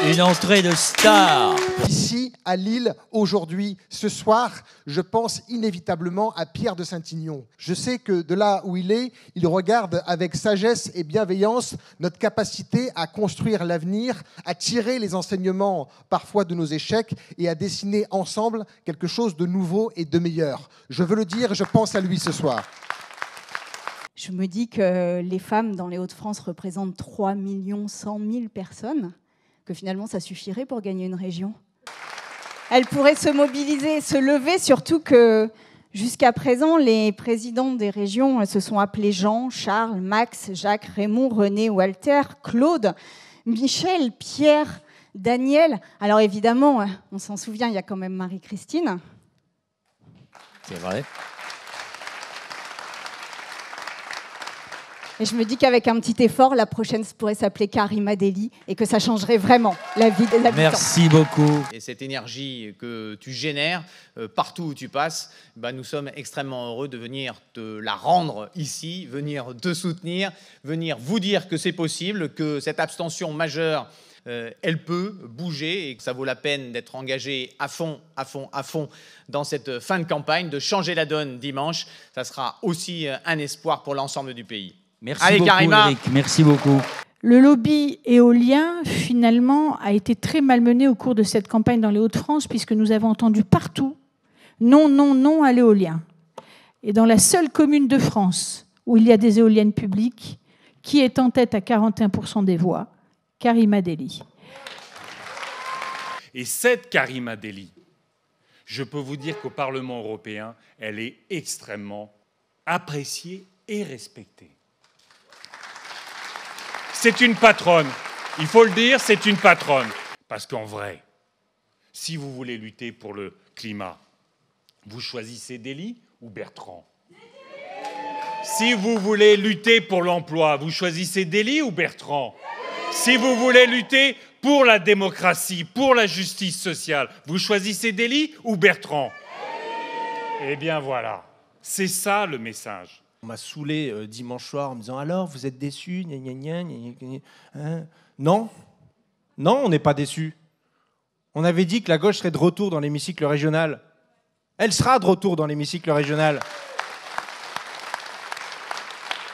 Une entrée de star. Ici, à Lille, aujourd'hui, ce soir, je pense inévitablement à Pierre de Saint-Ignon. Je sais que de là où il regarde avec sagesse et bienveillance notre capacité à construire l'avenir, à tirer les enseignements parfois de nos échecs et à dessiner ensemble quelque chose de nouveau et de meilleur. Je veux le dire, je pense à lui ce soir. Je me dis que les femmes dans les Hauts-de-France représentent 3 100 000 personnes, que finalement ça suffirait pour gagner une région. Elles pourraient se mobiliser, se lever, surtout que jusqu'à présent, les présidents des régions se sont appelés Jean, Charles, Max, Jacques, Raymond, René, Walter, Claude, Michel, Pierre, Daniel. Alors évidemment, on s'en souvient, il y a quand même Marie-Christine. C'est vrai. Et je me dis qu'avec un petit effort, la prochaine pourrait s'appeler Karima Deli et que ça changerait vraiment la vie des habitants. Merci beaucoup. Et cette énergie que tu génères partout où tu passes, nous sommes extrêmement heureux de venir te la rendre ici, venir te soutenir, venir vous dire que c'est possible, que cette abstention majeure, elle peut bouger et que ça vaut la peine d'être engagé à fond dans cette fin de campagne, de changer la donne dimanche. Ça sera aussi un espoir pour l'ensemble du pays. Merci Allez, beaucoup, Karima. Eric. Merci beaucoup. Le lobby éolien, finalement, a été très malmené au cours de cette campagne dans les Hauts-de-France, puisque nous avons entendu partout « non, non, non à l'éolien ». Et dans la seule commune de France où il y a des éoliennes publiques, qui est en tête à 41% des voix? Karima Deli. Et cette Karima Deli, je peux vous dire qu'au Parlement européen, elle est extrêmement appréciée et respectée. C'est une patronne. Il faut le dire, c'est une patronne. Parce qu'en vrai, si vous voulez lutter pour le climat, vous choisissez Deli ou Bertrand? Si vous voulez lutter pour l'emploi, vous choisissez Deli ou Bertrand? Si vous voulez lutter pour la démocratie, pour la justice sociale, vous choisissez Deli ou Bertrand? Eh bien voilà, c'est ça le message. On m'a saoulé dimanche soir en me disant « Alors, vous êtes déçus ?» hein? Non, on n'est pas déçus. On avait dit que la gauche serait de retour dans l'hémicycle régional. Elle sera de retour dans l'hémicycle régional.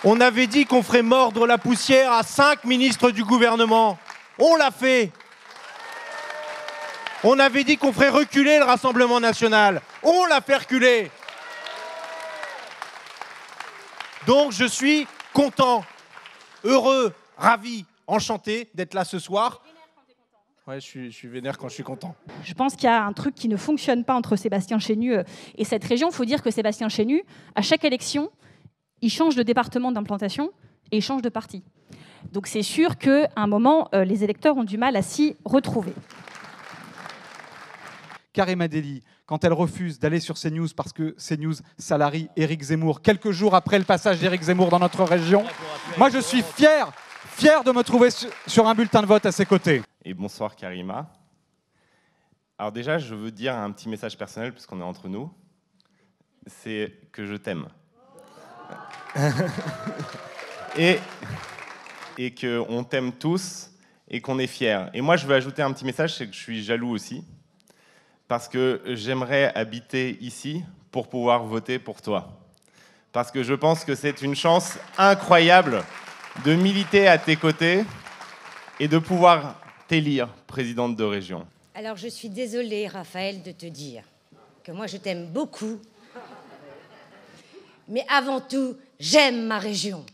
On avait dit qu'on ferait mordre la poussière à 5 ministres du gouvernement. On l'a fait. On avait dit qu'on ferait reculer le Rassemblement national. On l'a fait reculer. Donc je suis content, heureux, ravi, enchanté d'être là ce soir. Ouais, je suis vénère quand je suis content. Je pense qu'il y a un truc qui ne fonctionne pas entre Sébastien Chenu et cette région. Il faut dire que Sébastien Chenu, à chaque élection, il change de département d'implantation et il change de parti. Donc c'est sûr qu'à un moment, les électeurs ont du mal à s'y retrouver. Karima Deli, quand elle refuse d'aller sur CNews parce que CNews salarie Éric Zemmour, quelques jours après le passage d'Éric Zemmour dans notre région, moi je suis fier de me trouver sur un bulletin de vote à ses côtés. Et bonsoir Karima. Alors déjà, je veux dire un petit message personnel puisqu'on est entre nous. C'est que je t'aime. et qu'on t'aime tous et qu'on est fiers. Et moi, je veux ajouter un petit message, c'est que je suis jaloux aussi. Parce que j'aimerais habiter ici pour pouvoir voter pour toi. Parce que je pense que c'est une chance incroyable de militer à tes côtés et de pouvoir t'élire présidente de région. Alors je suis désolée, Raphaël, de te dire que moi je t'aime beaucoup. Mais avant tout, j'aime ma région.